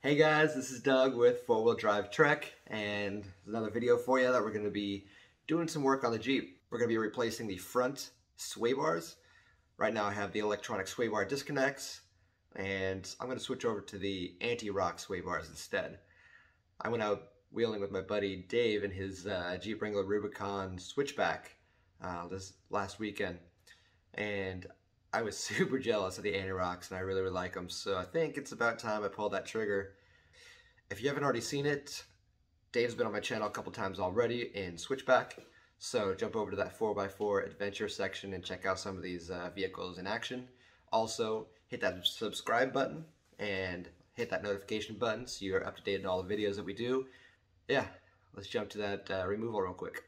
Hey guys, this is Doug with 4-Wheel Drive Trek, and there's another video for you that we're going to be doing some work on the Jeep. We're going to be replacing the front sway bars. Right now I have the electronic sway bar disconnects, and I'm going to switch over to the Antirock sway bars instead. I went out wheeling with my buddy Dave in his Jeep Wrangler Rubicon switchback this last weekend, and I was super jealous of the Antirocks, and I really like them, so I think it's about time I pulled that trigger. If you haven't already seen it, Dave's been on my channel a couple times already in switchback, so jump over to that 4x4 adventure section and check out some of these vehicles in action. Also, hit that subscribe button and hit that notification button so you're up to date on all the videos that we do. Yeah, let's jump to that removal real quick.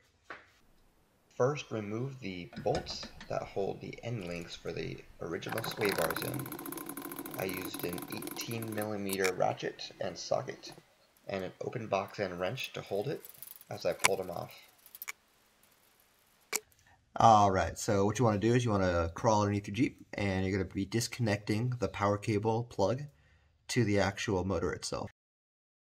First, remove the bolts that hold the end links for the original sway bars in. I used an 18mm ratchet and socket and an open box end wrench to hold it as I pulled them off. Alright, so what you want to do is you want to crawl underneath your Jeep, and you're going to be disconnecting the power cable plug to the actual motor itself.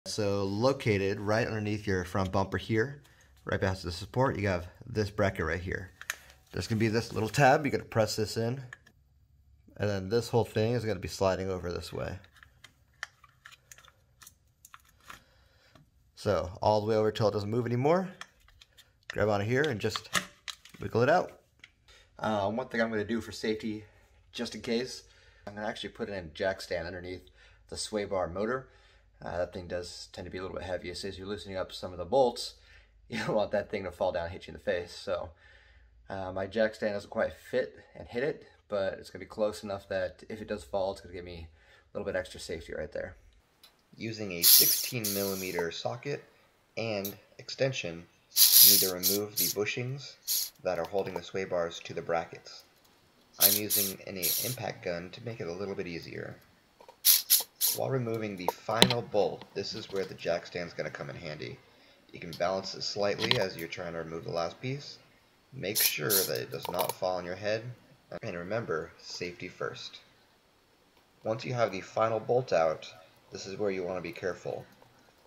So located right underneath your front bumper here, right past the support, you have this bracket right here. There's going to be this little tab, you're going to press this in, and then this whole thing is going to be sliding over this way. So all the way over until it doesn't move anymore. Grab onto here and just wiggle it out. One thing I'm going to do for safety, just in case, I'm going to actually put in a jack stand underneath the sway bar motor. That thing does tend to be a little bit heavy, so as you're loosening up some of the bolts, you don't want that thing to fall down and hit you in the face. So my jack stand doesn't quite fit and hit it, but it's going to be close enough that if it does fall, it's going to give me a little bit extra safety right there. Using a 16mm socket and extension, you need to remove the bushings that are holding the sway bars to the brackets. I'm using an impact gun to make it a little bit easier. While removing the final bolt, this is where the jack stand is going to come in handy. You can balance it slightly as you're trying to remove the last piece. Make sure that it does not fall on your head, and remember, safety first. Once you have the final bolt out, this is where you want to be careful.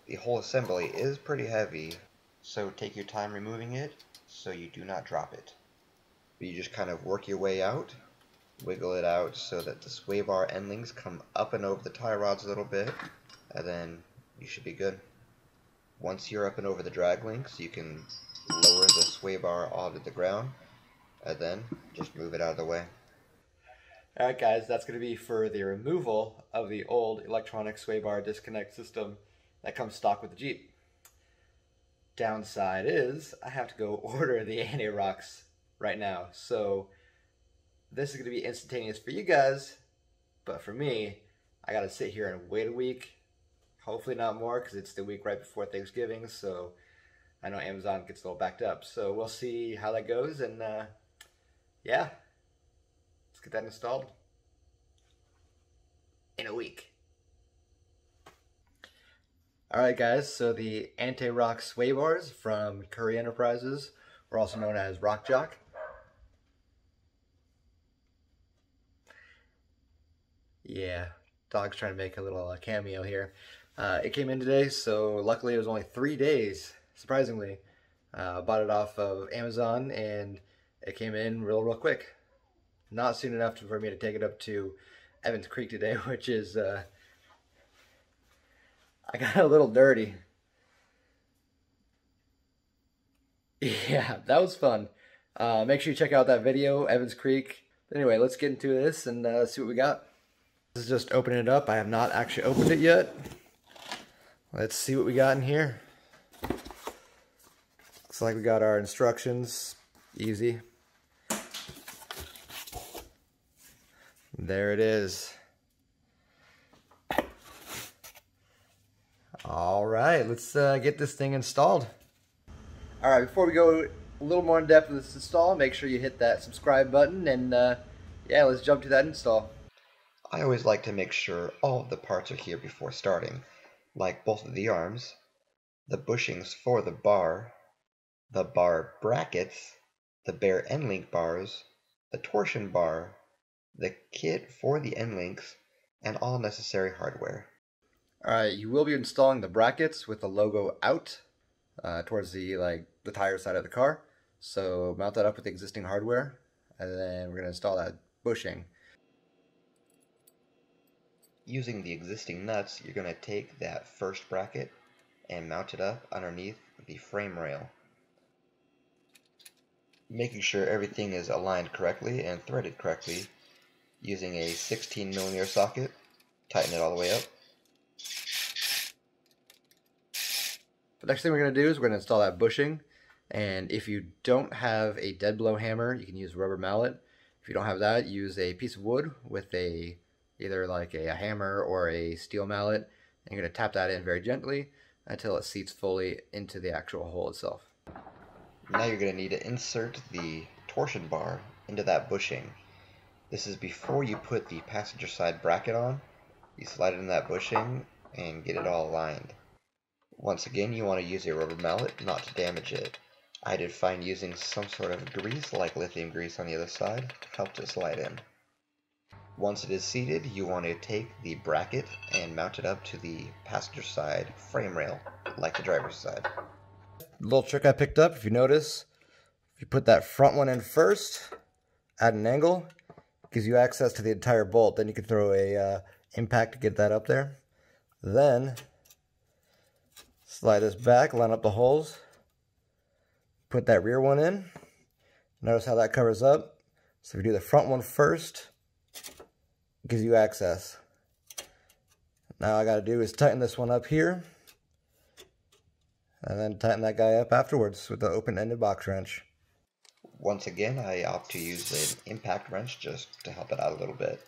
The whole assembly is pretty heavy, so take your time removing it so you do not drop it. But you just kind of work your way out, wiggle it out so that the sway bar end links come up and over the tie rods a little bit, and then you should be good. Once you're up and over the drag links, you can lower the sway bar onto the ground, and then just move it out of the way. Alright guys, that's going to be for the removal of the old electronic sway bar disconnect system that comes stock with the Jeep. Downside is, I have to go order the Antirocks right now, so this is going to be instantaneous for you guys, but for me, I got to sit here and wait a week. Hopefully not more, because it's the week right before Thanksgiving, so I know Amazon gets a little backed up. So we'll see how that goes, and yeah, let's get that installed in a week. Alright guys, so the Antirock sway bars from Currie Enterprises, or also known as RockJock. Yeah, dog's trying to make a little cameo here. It came in today, so luckily it was only 3 days, surprisingly. Bought it off of Amazon, and it came in real quick. Not soon enough for me to take it up to Evans Creek today, which is, I got a little dirty. Yeah, that was fun. Make sure you check out that video, Evans Creek. But anyway, let's get into this and see what we got. This is just opening it up. I have not actually opened it yet. Let's see what we got in here. Looks like we got our instructions. Easy. There it is. Alright, let's get this thing installed. Alright, before we go a little more in depth with this install, make sure you hit that subscribe button, and yeah, let's jump to that install. I always like to make sure all of the parts are here before starting, like both of the arms, the bushings for the bar brackets, the bare end link bars, the torsion bar, the kit for the end links, and all necessary hardware. Alright, you will be installing the brackets with the logo out towards the tire side of the car. So mount that up with the existing hardware, and then we're going to install that bushing. Using the existing nuts, you're going to take that first bracket and mount it up underneath the frame rail. Making sure everything is aligned correctly and threaded correctly, using a 16mm socket, tighten it all the way up. The next thing we're going to do is we're going to install that bushing, and if you don't have a dead blow hammer, you can use a rubber mallet. If you don't have that, use a piece of wood with either like a hammer or a steel mallet, and you're going to tap that in very gently until it seats fully into the actual hole itself. Now you're going to need to insert the torsion bar into that bushing. This is before you put the passenger side bracket on. You slide it in that bushing and get it all aligned. Once again, you want to use a rubber mallet not to damage it. I did find using some sort of grease like lithium grease on the other side helped it slide in. Once it is seated, you want to take the bracket and mount it up to the passenger side frame rail like the driver's side. Little trick I picked up, if you notice, if you put that front one in first at an angle, gives you access to the entire bolt. Then you can throw a impact to get that up there. Then slide this back, line up the holes, put that rear one in. Notice how that covers up. So if you do the front one first, it gives you access. Now all I got to do is tighten this one up here, and then tighten that guy up afterwards with the open-ended box wrench. Once again, I opt to use an impact wrench just to help it out a little bit.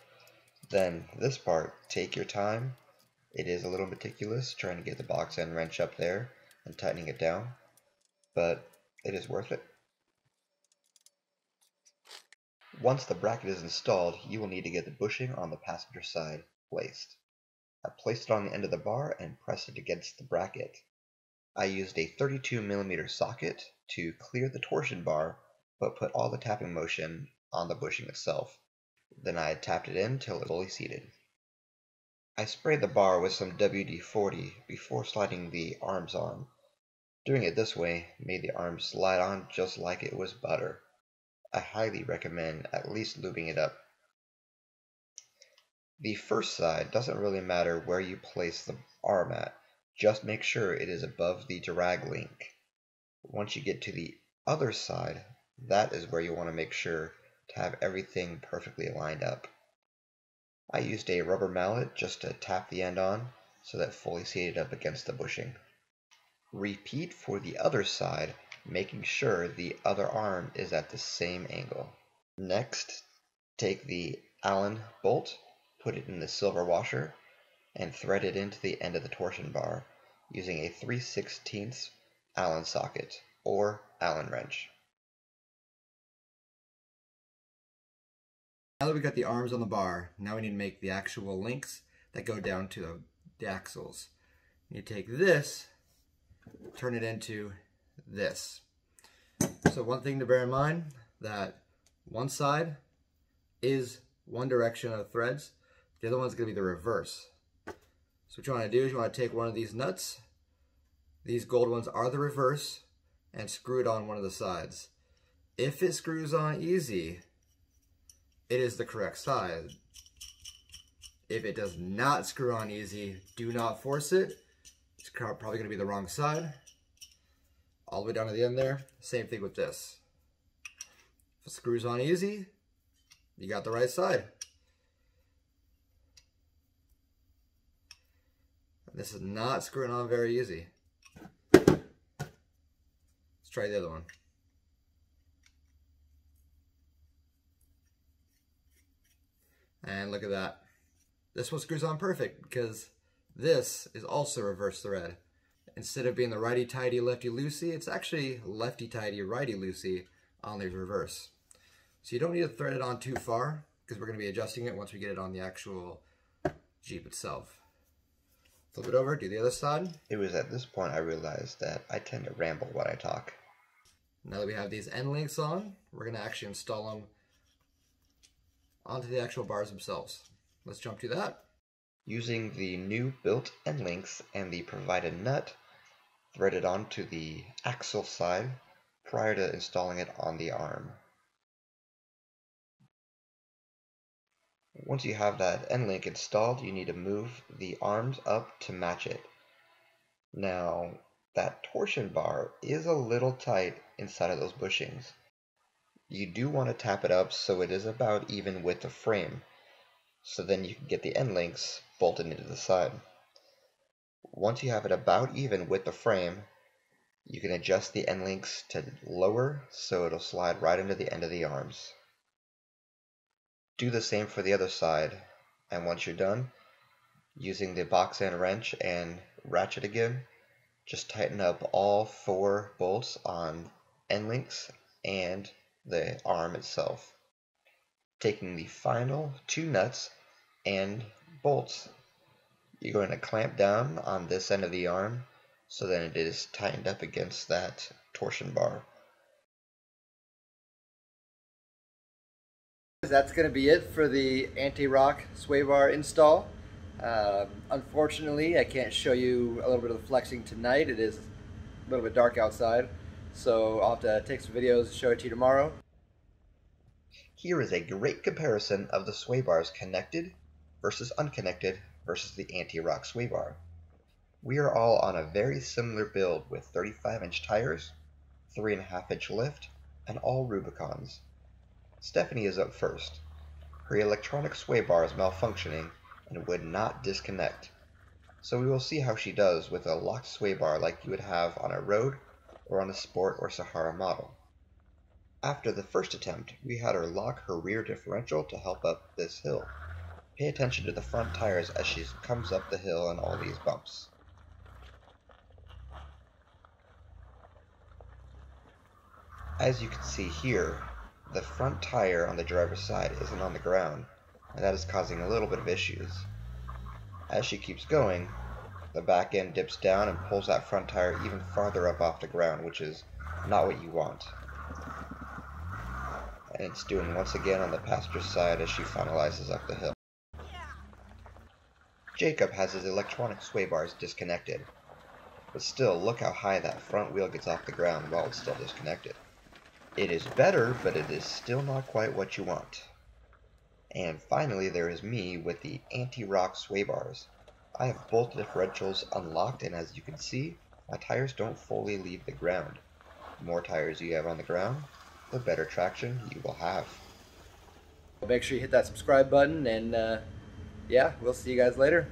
Then this part, take your time. It is a little meticulous trying to get the box end wrench up there and tightening it down, but it is worth it. Once the bracket is installed, you will need to get the bushing on the passenger side placed. I placed it on the end of the bar and pressed it against the bracket. I used a 32mm socket to clear the torsion bar, but put all the tapping motion on the bushing itself. Then I tapped it in till it fully seated. I sprayed the bar with some WD-40 before sliding the arms on. Doing it this way made the arms slide on just like it was butter. I highly recommend at least lubing it up. The first side doesn't really matter where you place the arm at, just make sure it is above the drag link. Once you get to the other side, that is where you want to make sure to have everything perfectly lined up. I used a rubber mallet just to tap the end on so that fully seated up against the bushing. Repeat for the other side, making sure the other arm is at the same angle. Next, take the Allen bolt, put it in the silver washer, and thread it into the end of the torsion bar using a 3/16 Allen socket or Allen wrench. Now that we got the arms on the bar, now we need to make the actual links that go down to the axles. You take this, turn it into this. So one thing to bear in mind, that one side is one direction of threads, the other one's going to be the reverse. So what you want to do is you want to take one of these nuts, these gold ones are the reverse, and screw it on one of the sides. If it screws on easy, it is the correct side. If it does not screw on easy, do not force it. It's probably going to be the wrong side. All the way down to the end there. Same thing with this. If it screws on easy, you got the right side. This is not screwing on very easy. Let's try the other one. And look at that. This one screws on perfect because this is also reverse thread. Instead of being the righty-tighty, lefty-loosey, it's actually lefty-tighty, righty-loosey on the reverse. So you don't need to thread it on too far because we're going to be adjusting it once we get it on the actual Jeep itself. Flip it over, do the other side. It was at this point I realized that I tend to ramble when I talk. Now that we have these end links on, we're going to actually install them onto the actual bars themselves. Let's jump to that. Using the new built end links and the provided nut, thread it onto the axle side prior to installing it on the arm. Once you have that end link installed, you need to move the arms up to match it. Now, that torsion bar is a little tight inside of those bushings. You do want to tap it up so it is about even with the frame, so then you can get the end links bolted into the side. Once you have it about even with the frame, you can adjust the end links to lower so it'll slide right into the end of the arms. Do the same for the other side, and once you're done, using the box end wrench and ratchet again, just tighten up all 4 bolts on end links and the arm itself. Taking the final 2 nuts and bolts, you're going to clamp down on this end of the arm so that it is tightened up against that torsion bar. That's going to be it for the Antirock sway bar install. Unfortunately, I can't show you a little bit of the flexing tonight. It is a little bit dark outside, so I'll have to take some videos and show it to you tomorrow. Here is a great comparison of the sway bars connected versus unconnected versus the Antirock sway bar. We are all on a very similar build with 35-inch tires, 3.5-inch lift, and all Rubicons. Stephanie is up first. Her electronic sway bar is malfunctioning and would not disconnect, so we will see how she does with a locked sway bar like you would have on a road or on a Sport or Sahara model. After the first attempt, we had her lock her rear differential to help up this hill. Pay attention to the front tires as she comes up the hill and all these bumps. As you can see here, the front tire on the driver's side isn't on the ground, and that is causing a little bit of issues. As she keeps going, the back end dips down and pulls that front tire even farther up off the ground, which is not what you want. And it's doing once again on the passenger side as she finalizes up the hill. Jacob has his electronic sway bars disconnected, but still look how high that front wheel gets off the ground while it's still disconnected. It is better, but it is still not quite what you want. And finally there is me with the Antirock sway bars. I have both differentials unlocked, and as you can see, my tires don't fully leave the ground. The more tires you have on the ground, the better traction you will have. Make sure you hit that subscribe button, and yeah, we'll see you guys later.